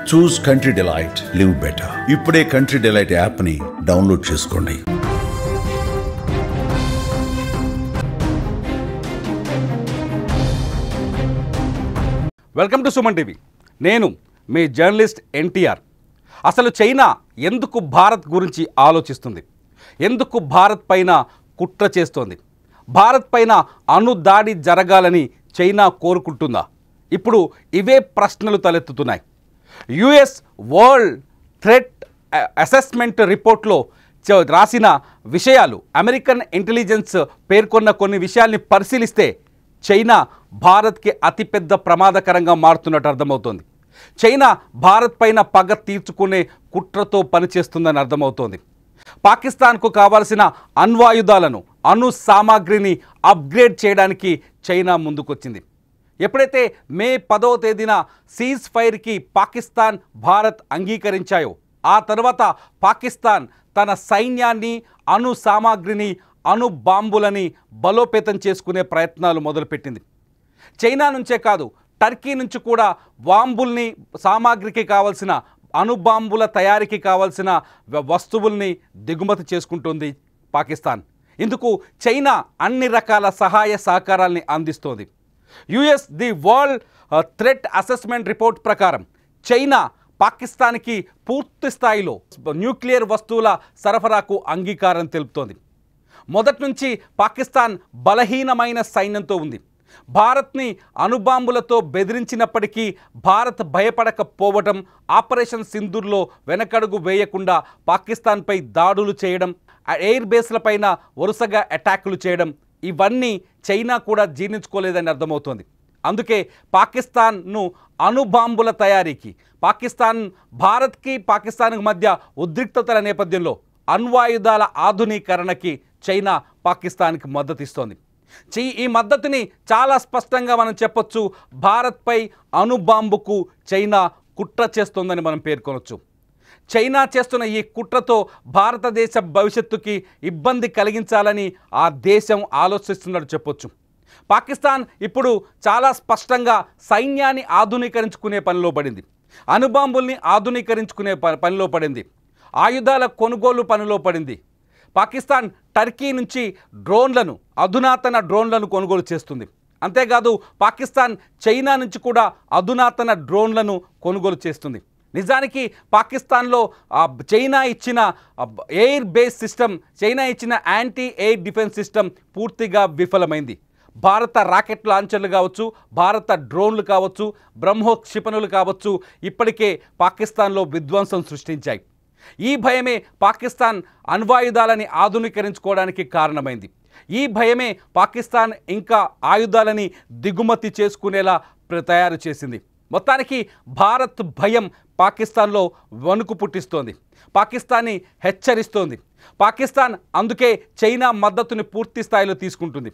చూస్ country delight, live better. ఇప్పుడే country delight యాప్ని download చేసుకోండి. Welcome to Suman TV. నేను మీ జర్నలిస్ట్ ఎన్టీఆర్. అసలు చైనా ఎందుకు భారత్ గురించి ఆలోచిస్తుంది? ఎందుకు భారత్ పైన కుట్ర చేస్తోంది? భారత్ పైన అణుదాడి జరగాలని చైనా కోరుకుంటుందా? ఇప్పుడు ఇవే ప్రశ్నలు తలెత్తుతున్నాయి. యుఎస్ వరల్డ్ థ్రెట్ అసెస్మెంట్ రిపోర్ట్లో రాసిన విషయాలు, అమెరికన్ ఇంటెలిజెన్స్ పేర్కొన్న కొన్ని విషయాల్ని పరిశీలిస్తే చైనా భారత్కి అతిపెద్ద ప్రమాదకరంగా మారుతున్నట్టు అర్థమవుతోంది. చైనా భారత్ పైన పగ తీర్చుకునే కుట్రతో పనిచేస్తుందని అర్థమవుతోంది. పాకిస్తాన్కు కావాల్సిన అణ్వాయుధాలను, అణు సామాగ్రిని అప్గ్రేడ్ చేయడానికి చైనా ముందుకొచ్చింది. ఎప్పుడైతే మే 10వ తేదీన సీజ్ ఫైర్కి పాకిస్తాన్, భారత్ అంగీకరించాయో ఆ తర్వాత పాకిస్తాన్ తన సైన్యాన్ని, అణు సామాగ్రిని, అణు బాంబులని బలోపేతం చేసుకునే ప్రయత్నాలు మొదలుపెట్టింది. చైనా నుంచే కాదు, టర్కీ నుంచి కూడా బాంబుల్ని, సామాగ్రికి కావాల్సిన అణుబాంబుల తయారీకి కావాల్సిన వస్తువుల్ని దిగుమతి చేసుకుంటుంది పాకిస్తాన్. ఇందుకు చైనా అన్ని రకాల సహాయ సహకారాల్ని అందిస్తోంది. US the world threat assessment report ప్రకారం చైనా పాకిస్తాన్కి పూర్తి స్థాయిలో న్యూక్లియర్ వస్తువుల సరఫరాకు అంగీకారం తెలుపుతోంది. మొదటి నుంచి పాకిస్తాన్ బలహీనమైన సైన్యంతో ఉంది. భారత్ని అణుబాంబులతో బెదిరించినప్పటికీ భారత్ భయపడకపోవడం, ఆపరేషన్ సింధూర్లో వెనకడుగు వేయకుండా పాకిస్తాన్పై దాడులు చేయడం, ఎయిర్ బేస్లపైన వరుసగా అటాకులు చేయడం, ఇవన్నీ చైనా కూడా జీర్ణించుకోలేదని అర్థమవుతోంది. అందుకే పాకిస్తాన్ను అణుబాంబుల తయారీకి, భారత్కి పాకిస్తాన్కి మధ్య ఉద్రిక్తతల నేపథ్యంలో అణ్వాయుధాల ఆధునీకరణకి చైనా పాకిస్తాన్కి మద్దతిస్తోంది. ఈ మద్దతుని చాలా స్పష్టంగా మనం చెప్పొచ్చు, భారత్పై అణుబాంబుకు చైనా కుట్ర చేస్తోందని మనం పేర్కొనవచ్చు. చైనా చేస్తున్న ఈ కుట్రతో భారతదేశ భవిష్యత్తుకి ఇబ్బంది కలిగించాలని ఆ దేశం ఆలోచిస్తున్నట్టు చెప్పొచ్చు. పాకిస్తాన్ ఇప్పుడు చాలా స్పష్టంగా సైన్యాన్ని ఆధునీకరించుకునే పనిలో పడింది, అణుబాంబుల్ని ఆధునీకరించుకునే పనిలో పడింది, ఆయుధాల కొనుగోలు పనిలో పడింది. పాకిస్తాన్ టర్కీ నుంచి డ్రోన్లను, అధునాతన డ్రోన్లను కొనుగోలు చేస్తుంది. అంతేకాదు పాకిస్తాన్ చైనా నుంచి కూడా అధునాతన డ్రోన్లను కొనుగోలు చేస్తుంది. నిజానికి పాకిస్తాన్లో చైనా ఇచ్చిన ఎయిర్ బేస్ సిస్టమ్, చైనా ఇచ్చిన యాంటీ ఎయిర్ డిఫెన్స్ సిస్టమ్ పూర్తిగా విఫలమైంది. భారత రాకెట్ లాంచర్లు కావచ్చు, భారత డ్రోన్లు కావచ్చు, బ్రహ్మోస్ క్షిపణులు కావచ్చు, ఇప్పటికే పాకిస్తాన్లో విధ్వంసం సృష్టించాయి. ఈ భయమే పాకిస్తాన్ అణ్వాయుధాలని ఆధునీకరించుకోవడానికి కారణమైంది. ఈ భయమే పాకిస్తాన్ ఇంకా ఆయుధాలని దిగుమతి చేసుకునేలా తయారు చేసింది. మొత్తానికి భారత్ భయం పాకిస్తాన్లో వణుకు పుట్టిస్తోంది, పాకిస్తాన్ని హెచ్చరిస్తోంది. పాకిస్తాన్ అందుకే చైనా మద్దతుని పూర్తి స్థాయిలో తీసుకుంటుంది.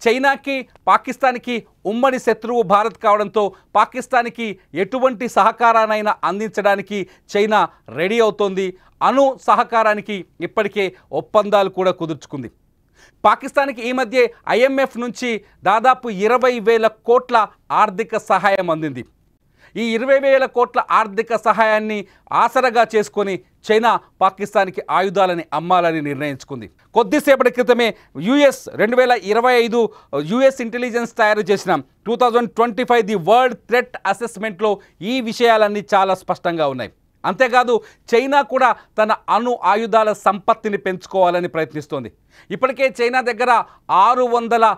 చైనాకి, పాకిస్తాన్కి ఉమ్మడి శత్రువు భారత్ కావడంతో పాకిస్తాన్కి ఎటువంటి సహకారానైనా అందించడానికి చైనా రెడీ అవుతోంది. అణు సహకారానికి ఇప్పటికే ఒప్పందాలు కూడా కుదుర్చుకుంది. పాకిస్తాన్కి ఈ మధ్య IMF నుంచి దాదాపు 20,000 కోట్ల ఆర్థిక సహాయం అందింది. ఈ 20,000 కోట్ల ఆర్థిక సహాయాన్ని ఆసరగా చేసుకొని చైనా పాకిస్తాన్కి ఆయుధాలని అమ్మాలని నిర్ణయించుకుంది. కొద్దిసేపటి క్రితమే 2025 యుఎస్ ఇంటెలిజెన్స్ తయారు చేసిన 2025 ది వరల్డ్ థ్రెట్ అసెస్మెంట్లో ఈ విషయాలన్నీ చాలా స్పష్టంగా ఉన్నాయి. అంతేకాదు చైనా కూడా తన అణు ఆయుధాల సంపత్తిని పెంచుకోవాలని ప్రయత్నిస్తోంది. ఇప్పటికే చైనా దగ్గర 600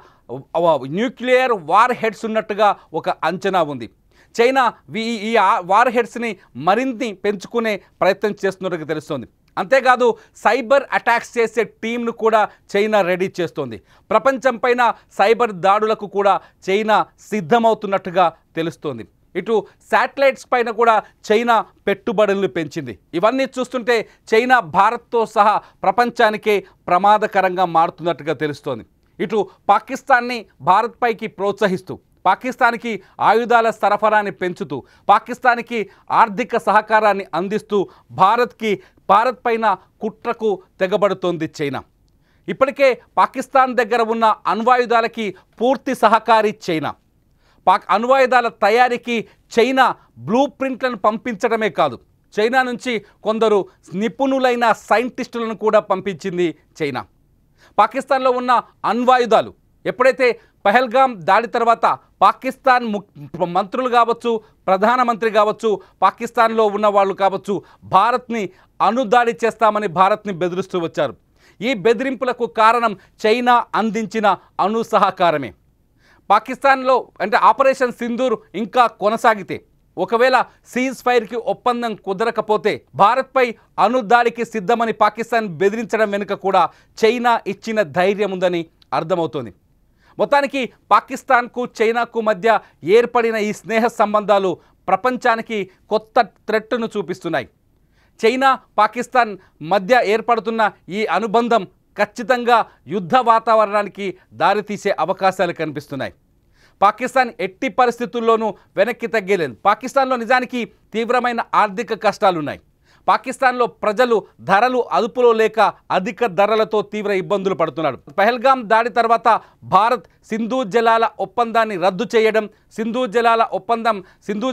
న్యూక్లియర్ వార్ హెడ్స్ ఉన్నట్టుగా ఒక అంచనా ఉంది. చైనా ఈ వార్ హెడ్స్ని మరింత పెంచుకునే ప్రయత్నం చేస్తున్నట్టుగా తెలుస్తోంది. అంతేకాదు సైబర్ అటాక్స్ చేసే టీంను కూడా చైనా రెడీ చేస్తోంది. ప్రపంచం పైన సైబర్ దాడులకు కూడా చైనా సిద్ధమవుతున్నట్టుగా తెలుస్తోంది. ఇటు శాటిలైట్స్ పైన కూడా చైనా పెట్టుబడులను పెంచింది. ఇవన్నీ చూస్తుంటే చైనా భారత్తో సహా ప్రపంచానికే ప్రమాదకరంగా మారుతున్నట్టుగా తెలుస్తోంది. ఇటు పాకిస్తాన్ని భారత్ పైకి ప్రోత్సహిస్తూ, పాకిస్తాన్కి ఆయుధాల సరఫరాని పెంచుతూ, పాకిస్తాన్కి ఆర్థిక సహకారాన్ని అందిస్తూ భారత్ పైన కుట్రకు తెగబడుతోంది చైనా. ఇప్పటికే పాకిస్తాన్ దగ్గర ఉన్న అణ్వాయుధాలకి పూర్తి సహకారి చైనా. అణ్వాయుధాల తయారీకి చైనా బ్లూ ప్రింట్లను పంపించడమే కాదు, చైనా నుంచి కొందరు నిపుణులైన సైంటిస్టులను కూడా పంపించింది చైనా. పాకిస్తాన్లో ఉన్న అణ్వాయుధాలు ఎప్పుడైతే పహల్గాం దాడి తర్వాత పాకిస్తాన్ మంత్రులు కావచ్చు, ప్రధానమంత్రి కావచ్చు, పాకిస్తాన్లో ఉన్న వాళ్ళు కావచ్చు, భారత్ని అణుదాడి చేస్తామని భారత్ని బెదిరిస్తూ వచ్చారు. ఈ బెదిరింపులకు కారణం చైనా అందించిన అణు సహకారమే. పాకిస్తాన్లో అంటే ఆపరేషన్ సింధూర్ ఇంకా కొనసాగితే, ఒకవేళ సీజ్ ఫైర్కి ఒప్పందం కుదరకపోతే భారత్పై అణుదాడికి సిద్ధమని పాకిస్తాన్ బెదిరించడం వెనుక కూడా చైనా ఇచ్చిన ధైర్యం ఉందని అర్థమవుతోంది. మొత్తానికి పాకిస్తాన్కు చైనాకు మధ్య ఏర్పడిన ఈ స్నేహ సంబంధాలు ప్రపంచానికి కొత్త థ్రెట్ను చూపిస్తున్నాయి. చైనా పాకిస్తాన్ మధ్య ఏర్పడుతున్న ఈ అనుబంధం ఖచ్చితంగా యుద్ధ వాతావరణానికి దారితీసే అవకాశాలు కనిపిస్తున్నాయి. పాకిస్తాన్ ఎట్టి పరిస్థితుల్లోనూ వెనక్కి తగ్గలేదు. పాకిస్తాన్లో నిజానికి తీవ్రమైన ఆర్థిక కష్టాలున్నాయి. పాకిస్తాన్లో ప్రజలు ధరలు అదుపులో లేక అధిక ధరలతో తీవ్ర ఇబ్బందులు పడుతున్నారు. పహల్గాం దాడి తర్వాత భారత్ సింధు జలాల ఒప్పందాన్ని రద్దు చేయడం, సింధు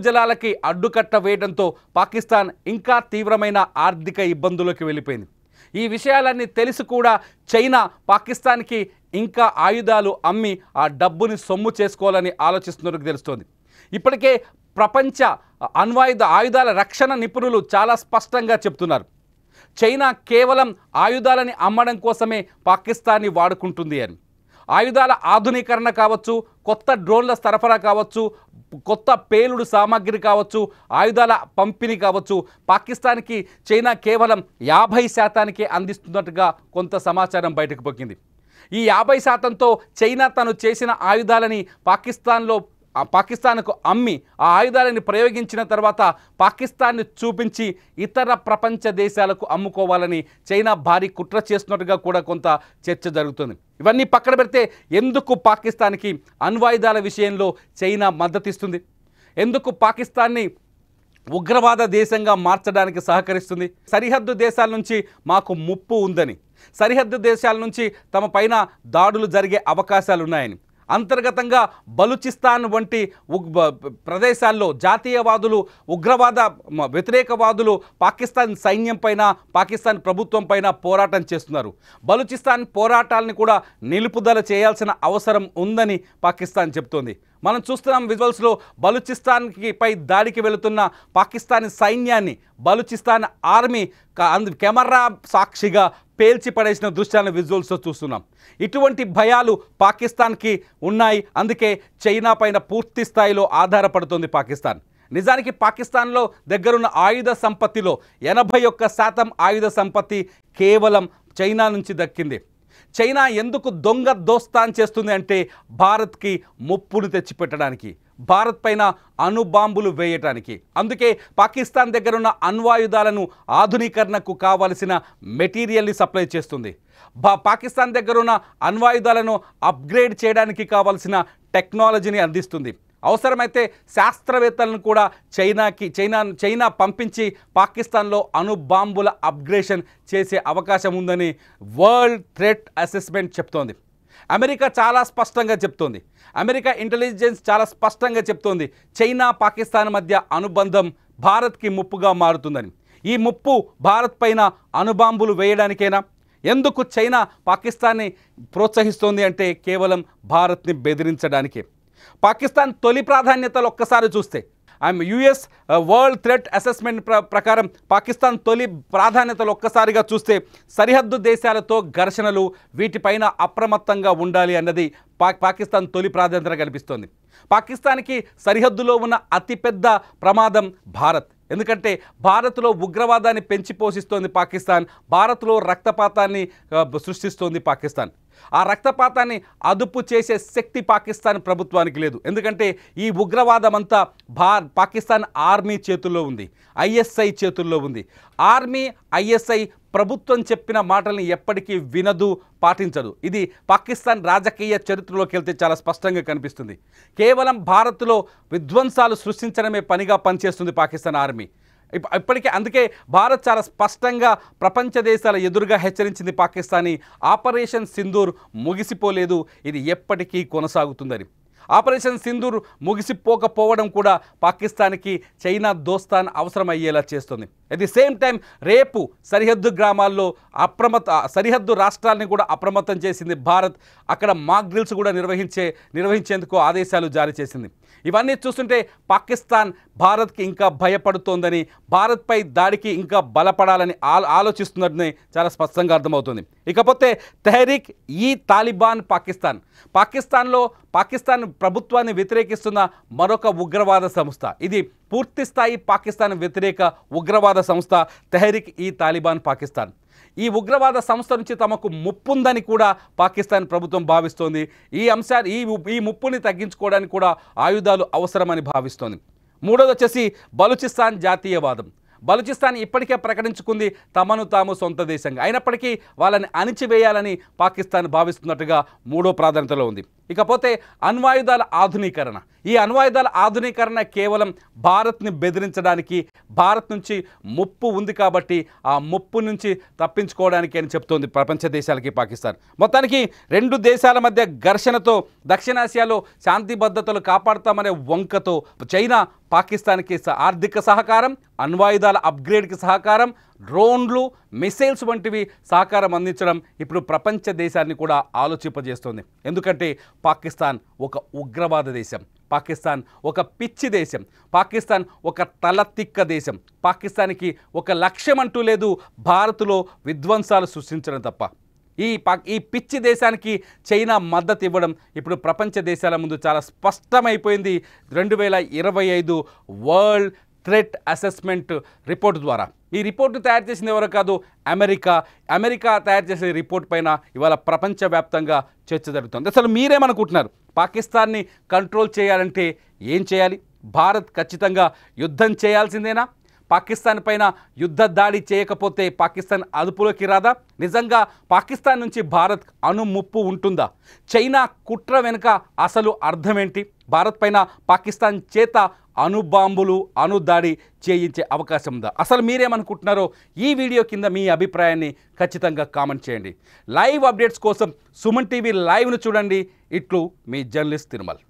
జలాలకి అడ్డుకట్ట వేయడంతో పాకిస్తాన్ ఇంకా తీవ్రమైన ఆర్థిక ఇబ్బందుల్లోకి వెళ్ళిపోయింది. ఈ విషయాలన్నీ తెలిసి కూడా చైనా పాకిస్తాన్కి ఇంకా ఆయుధాలు అమ్మి ఆ డబ్బుని సొమ్ము చేసుకోవాలని ఆలోచిస్తున్నట్టు తెలుస్తోంది. ఇప్పటికే ప్రపంచ ఆయుధాల రక్షణ నిపుణులు చాలా స్పష్టంగా చెప్తున్నారు, చైనా కేవలం ఆయుధాలని అమ్మడం కోసమే పాకిస్తాన్ని వాడుకుంటుంది అని. ఆయుధాల ఆధునీకరణ కావచ్చు, కొత్త డ్రోన్ల సరఫరా కావచ్చు, కొత్త పేలుడు సామాగ్రి కావచ్చు, ఆయుధాల పంపిణీ కావచ్చు, పాకిస్తాన్కి చైనా కేవలం 50% అందిస్తున్నట్టుగా కొంత సమాచారం బయటకు పొక్కింది. ఈ 50%తో చైనా తను చేసిన ఆయుధాలని పాకిస్తాన్కు అమ్మి ఆ ఆయుధాలని ప్రయోగించిన తర్వాత పాకిస్తాన్ని చూపించి ఇతర ప్రపంచ దేశాలకు అమ్ముకోవాలని చైనా భారీ కుట్ర చేస్తున్నట్టుగా కూడా కొంత చర్చ జరుగుతుంది. ఇవన్నీ పక్కన పెడితే ఎందుకు పాకిస్తాన్కి అణ్వాయుధాల విషయంలో చైనా మద్దతిస్తుంది? ఎందుకు పాకిస్తాన్ని ఉగ్రవాద దేశంగా మార్చడానికి సహకరిస్తుంది? సరిహద్దు దేశాల నుంచి మాకు ముప్పు ఉందని, సరిహద్దు దేశాల నుంచి తమ పైన దాడులు జరిగే అవకాశాలు ఉన్నాయని, అంతర్గతంగా బలూచిస్తాన్ వంటి ప్రదేశాల్లో జాతీయవాదులు, ఉగ్రవాద వ్యతిరేకవాదులు పాకిస్తాన్ సైన్యం పైన, పాకిస్తాన్ ప్రభుత్వం పైన పోరాటం చేస్తున్నారు. బలూచిస్తాన్ పోరాటాలను కూడా నిలుపుదల చేయాల్సిన అవసరం ఉందని పాకిస్తాన్ చెప్తోంది. మనం చూస్తున్నాం విజువల్స్లో బలూచిస్తాన్కి పై దాడికి వెళుతున్న పాకిస్తానీ సైన్యాన్ని బలూచిస్తాన్ ఆర్మీ కెమెరా సాక్షిగా పేల్చి పడేసిన దృశ్యాలను విజువల్స్లో చూస్తున్నాం. ఇటువంటి భయాలు పాకిస్తాన్కి ఉన్నాయి. అందుకే చైనా పైన పూర్తి స్థాయిలో ఆధారపడుతుంది పాకిస్తాన్. నిజానికి పాకిస్తాన్లో దగ్గరున్న ఆయుధ సంపత్తిలో 81% ఆయుధ సంపత్తి కేవలం చైనా నుంచి దక్కింది. చైనా ఎందుకు దొంగ దోస్తాన్ చేస్తుంది అంటే భారత్కి ముప్పును తెచ్చిపెట్టడానికి, భారత్ పైన అణుబాంబులు వేయటానికి. అందుకే పాకిస్తాన్ దగ్గర ఉన్న అణ్వాయుధాలను ఆధునీకరణకు కావలసిన మెటీరియల్ని సప్లై చేస్తుంది. పాకిస్తాన్ దగ్గర ఉన్న అణ్వాయుధాలను అప్గ్రేడ్ చేయడానికి కావాల్సిన టెక్నాలజీని అందిస్తుంది. అవసరమైతే శాస్త్రవేత్తలను కూడా చైనా పంపించి పాకిస్తాన్లో అణుబాంబుల అప్గ్రేషన్ చేసే అవకాశం ఉందని వరల్డ్ థ్రెట్ అసెస్మెంట్ చెప్తోంది. అమెరికా చాలా స్పష్టంగా చెప్తోంది, అమెరికా ఇంటెలిజెన్స్ చాలా స్పష్టంగా చెప్తోంది, చైనా పాకిస్తాన్ మధ్య అనుబంధం భారత్కి ముప్పుగా మారుతుందని. ఈ ముప్పు భారత్ పైన అణుబాంబులు వేయడానికైనా? ఎందుకు చైనా పాకిస్తాన్ని ప్రోత్సహిస్తోంది అంటే కేవలం భారత్ని బెదిరించడానికే. పాకిస్తాన్ తొలి ప్రాధాన్యతలు ఒక్కసారి చూస్తే యుఎస్ వరల్డ్ థ్రెట్ అసెస్మెంట్ ప్రకారం పాకిస్తాన్ తొలి ప్రాధాన్యతలు ఒక్కసారిగా చూస్తే సరిహద్దు దేశాలతో ఘర్షణలు, వీటిపైన అప్రమత్తంగా ఉండాలి అన్నది పాకిస్తాన్ తొలి ప్రాధాన్యతగా కనిపిస్తోంది. పాకిస్తాన్కి సరిహద్దులో ఉన్న అతిపెద్ద ప్రమాదం భారత్. ఎందుకంటే భారత్లో ఉగ్రవాదాన్ని పెంచి పోషిస్తోంది పాకిస్తాన్, భారత్లో రక్తపాతాన్ని సృష్టిస్తోంది పాకిస్తాన్. ఆ రక్తపాతాన్ని అదుపు చేసే శక్తి పాకిస్తాన్ ప్రభుత్వానికి లేదు. ఎందుకంటే ఈ ఉగ్రవాదం అంతా పాకిస్తాన్ ఆర్మీ చేతుల్లో ఉంది, ఐఎస్ఐ చేతుల్లో ఉంది. ఆర్మీ, ఐఎస్ఐ ప్రభుత్వం చెప్పిన మాటల్ని ఎప్పటికీ వినదు, పాటించదు. ఇది పాకిస్తాన్ రాజకీయ చరిత్రలోకి వెళ్తే చాలా స్పష్టంగా కనిపిస్తుంది. కేవలం భారత్లో విధ్వంసాలు సృష్టించడమే పనిగా పనిచేస్తుంది పాకిస్తాన్ ఆర్మీ ఇప్పటికే. అందుకే భారత్ చాలా స్పష్టంగా ప్రపంచ దేశాల ఎదురుగా హెచ్చరించింది పాకిస్తాన్ని, ఆపరేషన్ సింధూర్ ముగిసిపోలేదు, ఇది ఎప్పటికీ కొనసాగుతుందని. ఆపరేషన్ సింధూర్ ముగిసిపోకపోవడం కూడా పాకిస్తాన్కి చైనా దోస్తాన్ అవసరమయ్యేలా చేస్తుంది. అట్ ది సేమ్ టైం రేపు సరిహద్దు గ్రామాల్లో సరిహద్దు రాష్ట్రాలని కూడా అప్రమత్తం చేసింది భారత్. అక్కడ మాక్ డ్రిల్స్ కూడా నిర్వహించేందుకు ఆదేశాలు జారీ చేసింది. ఇవన్నీ చూస్తుంటే పాకిస్తాన్ భారత్కి ఇంకా భయపడుతోందని, భారత్పై దాడికి ఇంకా బలపడాలని ఆలోచిస్తున్నదని చాలా స్పష్టంగా అర్థమవుతుంది. ఇకపోతే తెహ్రీక్ ఈ తాలిబాన్ పాకిస్తాన్ ప్రభుత్వాన్ని వ్యతిరేకిస్తున్న మరొక ఉగ్రవాద సంస్థ. ఇది పూర్తి స్థాయి పాకిస్తాన్ వ్యతిరేక ఉగ్రవాద సంస్థ తెహ్రీక్ ఈ తాలిబాన్ పాకిస్తాన్. ఈ ఉగ్రవాద సంస్థ నుంచి తమకు ముప్పుందని కూడా పాకిస్తాన్ ప్రభుత్వం భావిస్తోంది. ఈ ముప్పుని తగ్గించుకోవడానికి కూడా ఆయుధాలు అవసరమని భావిస్తోంది. మూడోది వచ్చేసి బలూచిస్తాన్ జాతీయవాదం. బలూచిస్తాన్ ఇప్పటికే ప్రకటించుకుంది తమను తాము సొంత దేశంగా. అయినప్పటికీ వాళ్ళని అణిచివేయాలని పాకిస్తాన్ భావిస్తున్నట్టుగా మూడో ప్రాధాన్యతలో ఉంది. ఇకపోతే అణ్వాయుధాల ఆధునీకరణ. ఈ అణ్వాయుధాల ఆధునీకరణ కేవలం భారత్ని బెదిరించడానికి, భారత్ నుంచి ముప్పు ఉంది కాబట్టి ఆ ముప్పు నుంచి తప్పించుకోవడానికి అని చెప్తోంది ప్రపంచ దేశాలకి పాకిస్తాన్. మొత్తానికి రెండు దేశాల మధ్య ఘర్షణతో దక్షిణాసియాలో శాంతి భద్రతలు కాపాడుతామనే వంకతో చైనా పాకిస్తాన్కి ఆర్థిక సహకారం, అణ్వాయుధాల అప్గ్రేడ్కి సహకారం, డ్రోన్లు, మిసైల్స్ వంటివి సహకారం అందించడం ఇప్పుడు ప్రపంచ దేశాన్ని కూడా ఆలోచింపజేస్తోంది. ఎందుకంటే పాకిస్తాన్ ఒక ఉగ్రవాద దేశం, పాకిస్తాన్ ఒక పిచ్చి దేశం, పాకిస్తాన్ ఒక తలతిక్క దేశం. పాకిస్తాన్కి ఒక లక్ష్యం అంటూ లేదు, భారత్లో విధ్వంసాలు సృష్టించడం తప్ప. ఈ పిచ్చి దేశానికి చైనా మద్దతు ఇవ్వడం ఇప్పుడు ప్రపంచ దేశాల ముందు చాలా స్పష్టమైపోయింది 2025 వరల్డ్ థ్రెట్ అసెస్మెంట్ రిపోర్ట్ ద్వారా. ఈ రిపోర్టు తయారు చేసింది ఎవరో కాదు, అమెరికా తయారు చేసే రిపోర్ట్ పైన ఇవాళ ప్రపంచవ్యాప్తంగా చర్చ జరుగుతుంది. అసలు మీరేమనుకుంటున్నారు? పాకిస్తాన్ని కంట్రోల్ చేయాలంటే ఏం చేయాలి? భారత్ ఖచ్చితంగా యుద్ధం చేయాల్సిందేనా? పాకిస్తాన్ పైన యుద్ధ దాడి చేయకపోతే పాకిస్తాన్ అదుపులోకి రాదా? నిజంగా పాకిస్తాన్ నుంచి భారత్ అణుముప్పు ఉంటుందా? చైనా కుట్ర వెనుక అసలు అర్థమేంటి? భారత్ పైన పాకిస్తాన్ చేత అణుబాంబులు, అణుదాడి చేయించే అవకాశం ఉందా? అసలు మీరేమనుకుంటున్నారో ఈ వీడియో కింద మీ అభిప్రాయాన్ని ఖచ్చితంగా కామెంట్ చేయండి. లైవ్ అప్డేట్స్ కోసం సుమన్ టీవీ లైవ్ను చూడండి. ఇట్లు మీ జర్నలిస్ట్ తిరుమల్.